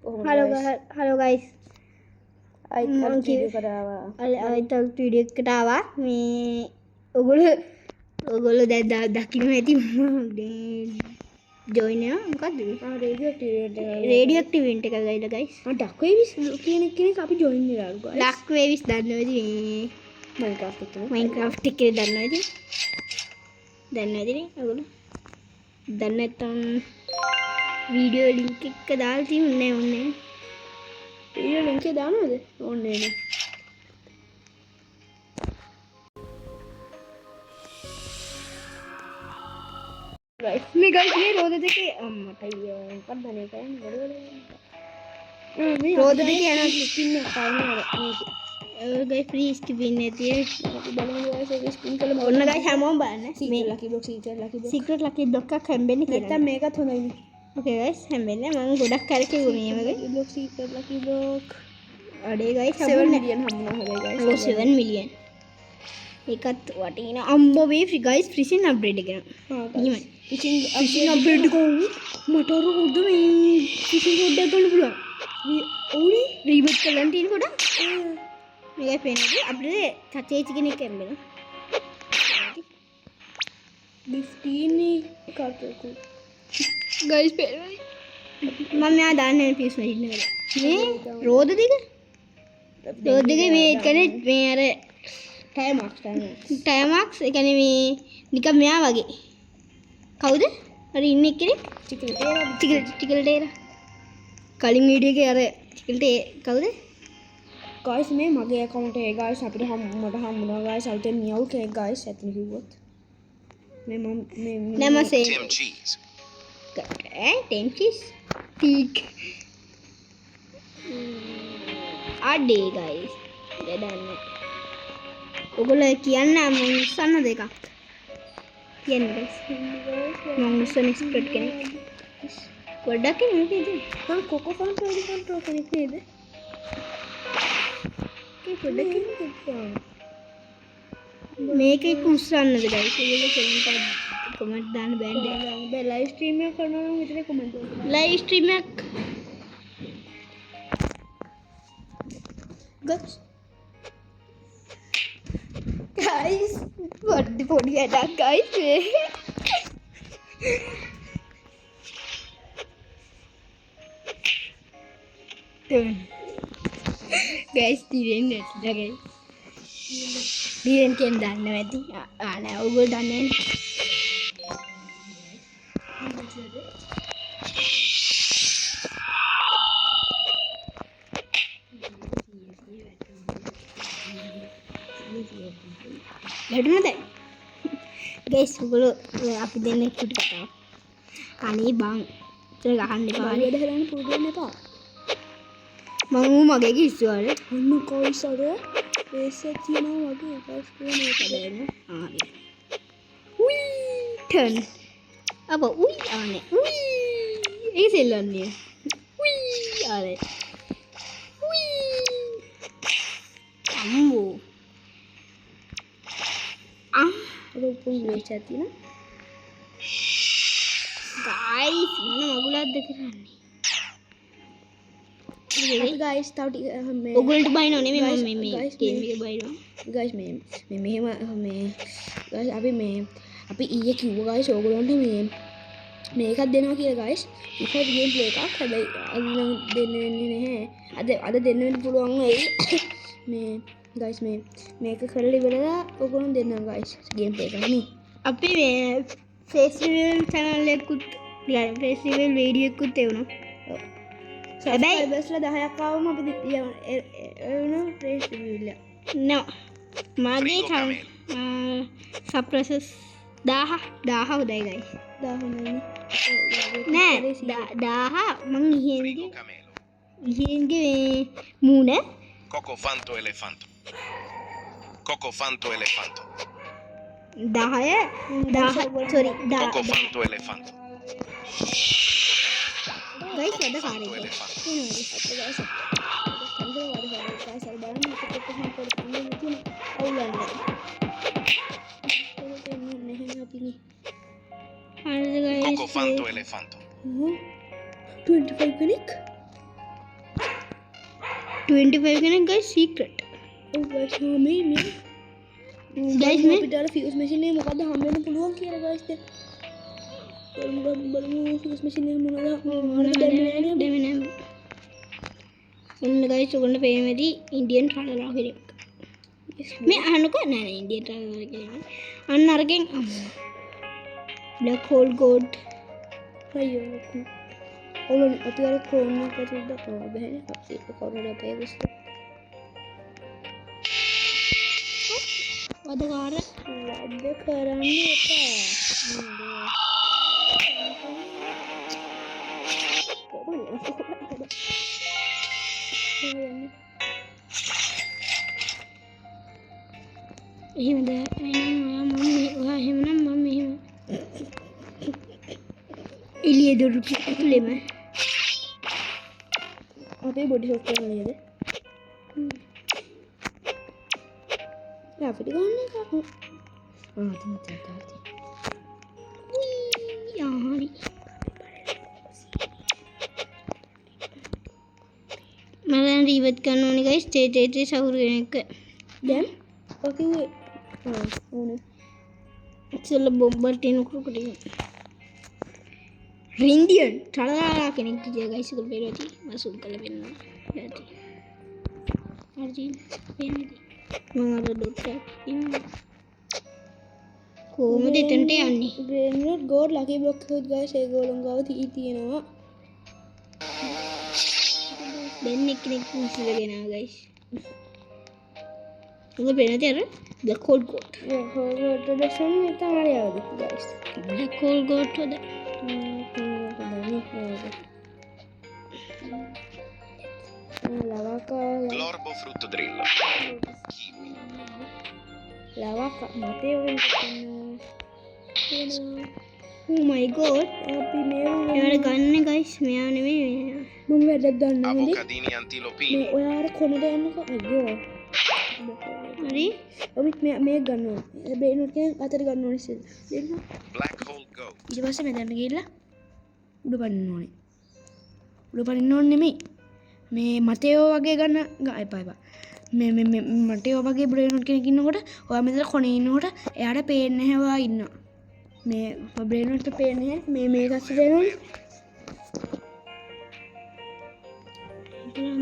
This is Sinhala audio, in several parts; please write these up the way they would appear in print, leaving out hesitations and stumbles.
හලෝ ගයිස් අයිත් වීඩියෝ එකට ආවා මේ ඔගොල්ලෝ දැන් දකින්න ඇති ජොයින් එක මොකද්ද රේඩියෝ ඇක්ටිව් එක ගයිලා ගයිස් ඩක් වේවිස් කියන කෙනෙක් අපි ජොයින් වෙලාලු ගයිස් ඩක් වේවිස් දන්නවද මේ මයින්ක්‍රාෆ්ට් එකේ දන්නවද නේ ඔයගොල්ලෝ දන්නේ නැත්නම් වීඩියෝ ලින්ක් එක දාලා තියෙන්නේ ඕනේ වීඩියෝ ලින්ක් එක දානවද ඕනේ නේ guys මේ guys මේ රෝද දෙකේ අම්මට අයියෝ මොකක්ද නේ කියන්නේ රෝද දෙකේ යනවා ස්පින් එක කවුනේ guys free spin එකේ අපි බලමු guys ඒක spin කළා ඔන්න guys හැමෝම බලන්න මේ secret lucky block එකක් හැම්බෙන්නේ කියලා නැත්තම් මේකත් හොඳයි okay guys හැම්බෙන්නේ මම ගොඩක් කල් කිව්වේ මේක block secret lucky block අඩේ guys 7 million හම්බුනා හැබැයි guys 7 million ඒකත් වටින අම්බෝ වේ free guys fishing upgrade එක එහෙමයි fishing upgrade එක මට රෝද මේ fishing rod එක ගන්න පුළුවන් ඕනේ රීබට් කරන්න තියෙන කොට මේක පේන්නේ අපිට චචේච් කෙනෙක් එම්බෙන 15 කාටකෝ guys පේන්නේ මම මෙයා දාන්නේ පිස් මෙන්න මේ රෝද දෙක මේ කියන්නේ මේ අර ටයමාක්ස් ඒ කියන්නේ මේ නිකන් මෙයා වගේ කවුද අර ඉන්නේ කෙනෙක් ටිකල් ටේරා කලින් වීඩියෝ එකේ අර ටිකල් ටේ කවුද guys මේ මගේ account එකේ guys අපිට මට හම්බුණා guys අලුතෙන් මියව් කෙනෙක් guys ඇත්තම කිව්වොත් මේ නමසේ Tim cheese Tim cheese pig අඩේ guys දෙදන්නේ ඔගොල්ලෝ කියන්න මම උස්සන්න දෙකක් කියන්න guys මම උස්සන එක්ස්පර්ට් කෙනෙක් පොඩ්ඩක් නේද මම කොකෝ ෆෝන් පොඩි කන්ට්‍රෝල් කෙනෙක් නේද කී පොඩ්ඩක් මේකේ උස්සන්නද guys ඔයගොල්ලෝ කමෙන්ට් දාන්න බෑ ලයිව් ස්ට්‍රීම් එක කරනවා නම් විතරේ කමෙන්ට් දාන්න ලයිව් ස්ට්‍රීම් එක guys පොඩි ඇඩක් guys guys දිරෙන් නැතිද guys දිරෙන් කියන දන්නව ඇති නෑ ඔයගොල්ලෝ දන්නේ ලැබුණාද guys ඔයගොල්ලෝ අපි දෙන්නේ කුටි කතාව අනේ බං ඉතල ගහන්න එපා වැඩ හදන්න පුරුදු වෙන්න එපා මම මගේ කිස්සුවාල ඔන්න කොයිස් අර රේස් එක තියනවා වගේ එකක් කියන එක දැන ආරි උයි ටර්න් අබ උයි ආනේ උයි ඒ සෙල්ලන්නේ උයි ආරේ උයි අම්මෝ රූපුන් වෙච්චාති න guys මොන මගුලක්ද කරන්නේ guys තව ටික මේ ඔයගොල්ලන්ට බයිනෝ නෙමෙයි මම මේ ගේම් එකේ බයිනෝ guys මේ මෙහෙම මේ guys අපි ඊයේ කිව්වා guys ඔයගොල්ලන්ට මේකක් දෙනවා කියලා guys ඉතින් ගේම් ප්ලේ එකක් හැබැයි අද නම් දෙන්න වෙන්නේ නැහැ අද දෙන්න වෙන්න පුළුවන් වෙයි මේ guys මේක කරලා ඉවරලා ඔයගොල්ලන් දෙන්න guys ගේම් ප්ලේ එකක් නේ අපි මේ ෆෙස්ටිවල් channel එකකුත් ෆෙස්ටිවල් වීඩියෝ එකකුත් එවනවා හැබැයි සබ්ස්ක්‍රයිබර්ස්ලා 10ක් ආවම අපි එවන ෆෙස්ටිවල් නෝ මාගේ channel සබ්ස්ක්‍රයිබර්ස් 1000 හොදයි guys 1000 නෑ 1000 මං ඉහෙන්ගේ මූණ Coco Fanto Elefanto. Coco Fanto Elefanto. 10 sorry Coco Fanto Elefanto. guys ada hari Coco Fanto Elefanto. 25 click 25 කෙනෙක් guys secret. ඔව් guys මේ guys මේ අපිට අර fuse machine එක මොකද්ද හම් වෙන්න පුළුවන් කියලා guys දැන්. බලමු fuse machine එක මොනවද දෙන්නේ නැහැ. ඔන්න guys ඔයගොල්ලෝ පේමේදී ඉන්දියන් ට්‍රාලර් කෙනෙක්. මේ අහන්නකෝ නෑ ඉන්දියන් ට්‍රාලර් කෙනෙක්. අන්න අරගෙන black hole god අයියෝ ඔලොන් අපි අර ක්‍රෝම් එක පොඩ්ඩක් කරලා බෑනේ අපි කොරෝන අපේ විශ්ව වදකාර වැඩ කරන්න එපා එහෙමද එහෙනම් ඔයා එහෙමනම් මම මෙහෙම එළිය දොරු පිටුලෙම අපේ බොඩි ෂොප් එක නේද අපිට ගන්න එක යාරි මම රීවට් කරන්න ඕනේ guys තේ සවුරු කෙනෙක් දැන් ඔකේ ඕනේ ඉතල බොම්බර් ටින කුකට ඉන්දියන් ටලලා කෙනෙක් කිය guys ඒක බේරවති මසුල් කළ වෙන්න ඇති හරි වෙන්නේ මම අර ඩොට් එක කොහොමද එතනට යන්නේ ග්‍රේනේඩ් ගෝඩ් ලකි බ්ලොක් එකක් guys ඒගොල්ලෝ ගාව තියෙනවා දෙන්නෙක් කෙනෙක් ඉස්සරගෙන ආවා guys ඔබ පේනද අර black hole god හොල්ගෝඩ් දැසන් තමයි ආවද guys black hole god හොද Glorbo frutto drillo. Lavaka Mateo oh my god අපි මේ ඒවට ගන්න guys මෙයා නෙමෙයි මම වැඩක් ගන්න හොඳේ Avocadini antilopini. මේ ඔයා අර කොනට යන්නකෝ අයියෝ හරි ඔබත් මේ ගන්න ඕනේ බේනොට් කෙනෙක් අතට ගන්න ඕනේ ඉතින් දෙන්න Black hole goat. ඊට පස්සේ මෙතනට ගිහිල්ලා උඩ පනින්න ඕනේ උඩ පනින්න ඕනේ නෙමෙයි මේ මතේෝ වගේ ගන්න එපා මේ මටේෝ වගේ බ්‍රේනොට් කෙනෙක් ඉන්නකොට ඔයා මෙතන කොනේ ඉන්නකොට එයාට පේන්නේ නැහැ ඔයා ඉන්නවා මේ බ්‍රේනොට් එක පේන්නේ නැහැ මේ ගස්ස පේනවනේ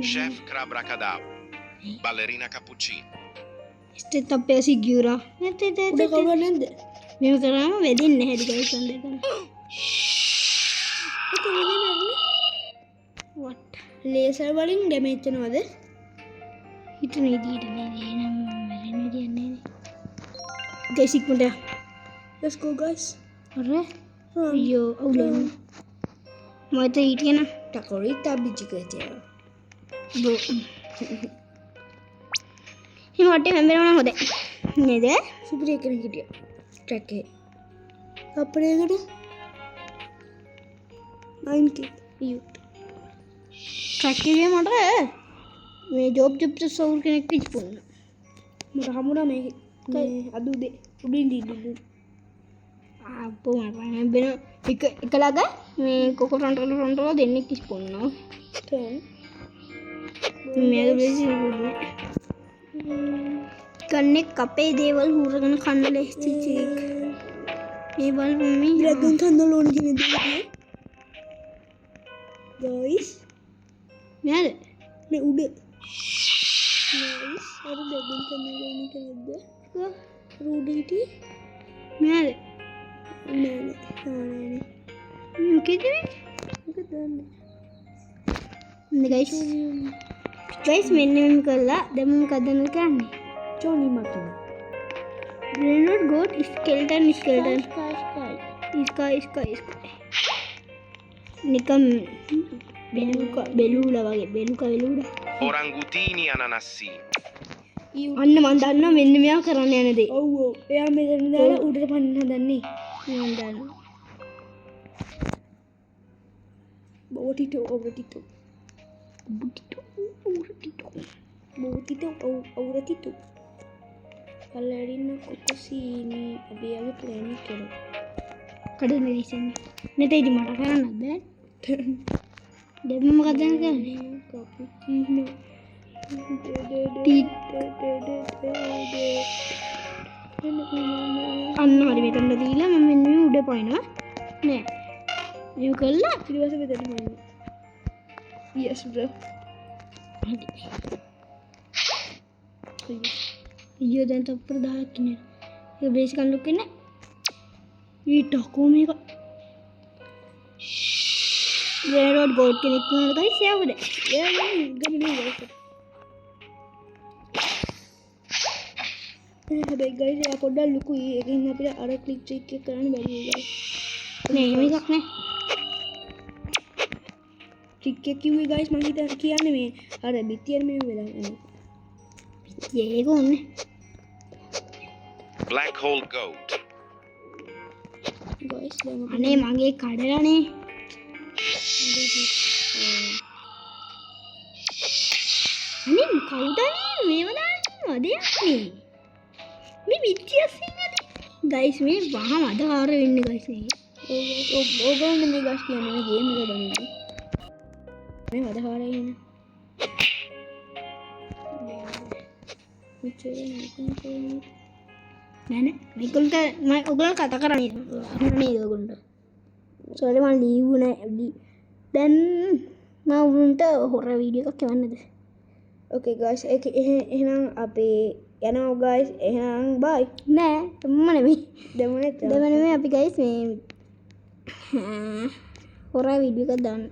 Chef Crabrakadabra. Ballerina cappuccino. ස්ටෙත් අපේ සිගියුරා උඩ කවුරුවත් නැද්ද මේව කරාම වෙදින්නේ නැහැ ඩි guys අන්න දෙකම ඒක වෙන්නේ නැන්නේ what ලේසර් වලින් ඩැමේජ් වෙනවද හිතන විදියට නේද එහෙනම් මැරෙන්න විදියක් නේද guys ඉක්මනට let's go guys අර අයියෝ අවුලන් මට හිටියන takorita bichikete බෝ හිම වටේ හැම්බෙනවා නම් හොඳයි නේද සුපිරි කෙනෙක් හිටියා ට්‍රැක් එකේ අපේ එකට 90 යුත් ට්‍රැක් එකේ මට මේ ජොබ් සවුල් කෙනෙක් පිටිපොන්න මට හමුණා මේ අද උදේ උඩින් දින්න අපෝ මට හැම්බෙන එකලග මේ කොකෝ ෆ්‍රන්ට් වල දෙන්නෙක් ඉස්පොන්නවා තෝන් මේක බෙසි කන්නෙක් අපේ දේවල් හුරගෙන කන්න ලැස්ති චේක් මේ බලමු මේ ඩ්‍රැගන් කන්න ඕන කෙනෙක්ද guys නේද මේ උඩ guys අර ඩ්‍රැගන් කන්න ඕන කෙනෙක්ද උඩ හිටියේ නේද නෑ මොකද මොකද දන්නේ guys මෙන්න මෙන්න කළා දැන් මොකද කරන්නේ Johnny Martin. Grenade goat skeleton Sky. නිකම් බෙලූලා වගේ බෙලූලා Orangutini ananassini. අන්න මන් දන්නවා මෙන්න මෙයා කරන්න යන දේ ඔව් ඔව් එයා මෙතන දාලා උඩට පනින්න හදන්නේ මන් දන්නවා බෝටිටෝ ballerina coccosini abbiamo premi che කඩන ඉතින් නැතේ ඉතින් මට කරන්නද දැන් මොකද කරන්නේ cappuccino අන්න හරි මෙතනට දීලා මම මෙන්න මේ උඩ පයින්නවා නෑ මේක කළා ඊට පස්සේ මෙතනට පයින්නවා yes bro අයියෝ දැන් තප්පර 10ක් ඉන්නේ ඒක බේසික් අන්ලොක් වෙන්නේ ඊට කොහොමද රේරෝඩ් ගෝඩ් කෙනෙක් වුණාට ගයිස් එයාවද එයා ගමනේ ගයිස් හැබැයි ගයිස් එයා පොඩ්ඩක් ලුකුයි ඒකින් අපිට අර ක්ලික් ට්‍රික් එක කරන්න බැරි ගයිස් නේ මේකක් නේ ට්‍රික් එක කිව්වේ ගයිස් මම කියන්නේ මේ අර බිත්තියෙන් මේ වෙලා ඉන්නේ ඒක ඕනේ Black hole goat. ගයිස් අනේ මගේ කඩලානේ අනේ කවුද මේව දාන්නේ මේ විද්‍යාසින් ඇති ගයිස් මේ වහම අදහාර වෙන්නේ ගයිස් මේ ඕගොල්ලෝ මේ ගස් කියන්නේ මේ ගේම් එක බනින්නේ මේ අදහාරේ එන නෑ මේගොල්ලන්ට මම ඔයගොල්ලෝ කතා කරන්නේ නේද ඔයගොල්ලන්ට සෝරි මම ලීව් නෑ දැන් මම උන්ට හොර වීඩියෝ එකක් එවන්නද ඕකේ ගයිස් ඒක එහෙනම් අපි යනවා ගයිස් එහෙනම් බයි නෑ මම නෙමෙයි දෙමු නෙමෙයි අපි ගයිස් මේ හොර වීඩියෝ එකක් දාන්න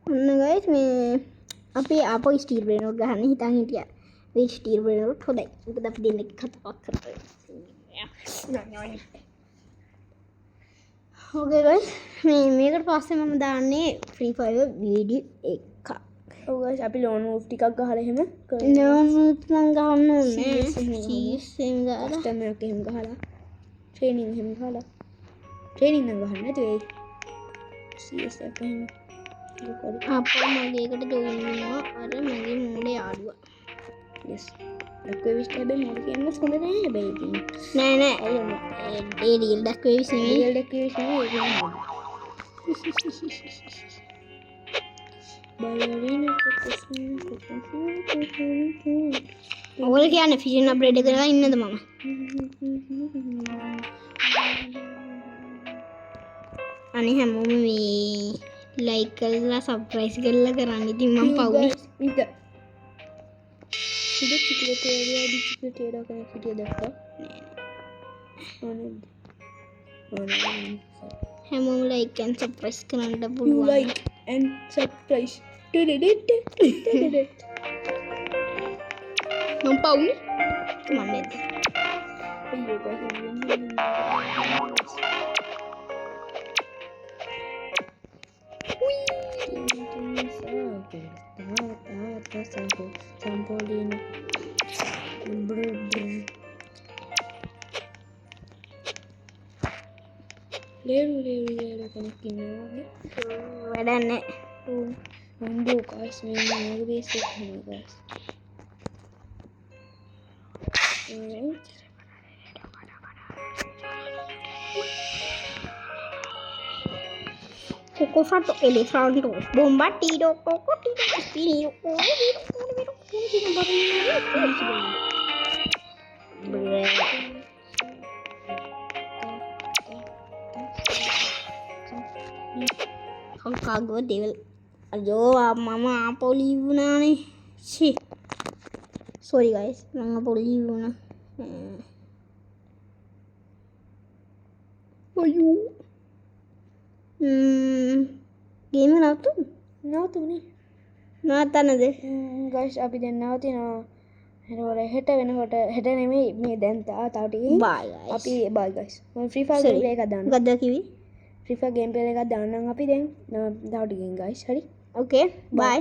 ඔන්න ගයිස් මේ අපි ආපහු ස්ටීල් බ්‍රේනෝට් ගහන්න හිතන් හිටියා. මේ ස්ටීල් බ්‍රේනෝට් හොඳයි. මොකද අපි දෙන්නේ කතාවක් කරලා. ඕකේ ගයිස් මේකට පස්සේ මම දාන්නේ ෆ්‍රී ෆයර් වීඩියෝ එකක්. ඔව් ගයිස් අපි ලෝන් වූෆ් ටිකක් ගහලා එහෙම ලෝන් වූෆ් නම් ගහන්න ඕනේ. සීසෙන් ගහලා ස්ටැමිනා එහෙම ගහලා ට්‍රේනින් එහෙම ගහලා ට්‍රේනින් නම් ගහන්න නැති වෙයි. CS එක එහෙම අපෝ මගේ එකට ජොයින් වෙනවා අර මගේ මෝඩේ යාළුවා. yes. ඩක්වේවිස් හැබැයි මෝඩ් කියනවත් හොඳ නෑ හැබැයි ඉතින්. නෑ ඒ රියල් ඩක්වේවිස් නෙමෙයි. රියල් ඩක්වේවිස් නෙමෙයි ඒක මෝඩ්. බයරිනා ඔයගොල්ලෝ කියන්නේ ෆිෂන් අප්ග්‍රේඩ් කරලා ඉන්නද මම? අනේ හැමෝම මේ like කරලා subscribe කරලා කරන්න ඉතින් මම පවුනේ ඉත ඉත චිකටේරියා ඩිචිකටේරියා කෙනෙක් හිටිය දැක්කා හැමෝම like and subscribe කරන්න පුළුවන් like and subscribe මම පවුනේ මම නේද අයියෝ Trampolino. Leru kenek inනවා. වැඩක් නැහැ. උඹ guys මේ බේස් එක හරි guys. Cocofato, elefanto, bombardido, cocotito, spinio, Chicago devil. Ayo, mama apa liuna nih? Sih. Sorry guys, mama apa liuna. Ayo. ගේම නවතුනේ නවත්තන්නද ගයිස් අපි දැන් නවතිනවා එතකොට හෙට වෙනකොට හෙට නෙමෙයි මේ දැන් තව ටිකකින් බයි ගයිස් අපි බයි ගයිස් මම ෆ්‍රී ෆයර් ගේම් එකක් දාන්න මොකක්ද කිව්වේ ෆ්‍රී ෆයර් ගේම් ප්ලේ එකක් දාන්නම් අපි දැන් තව ටිකකින් ගයිස් හරි ඕකේ බයි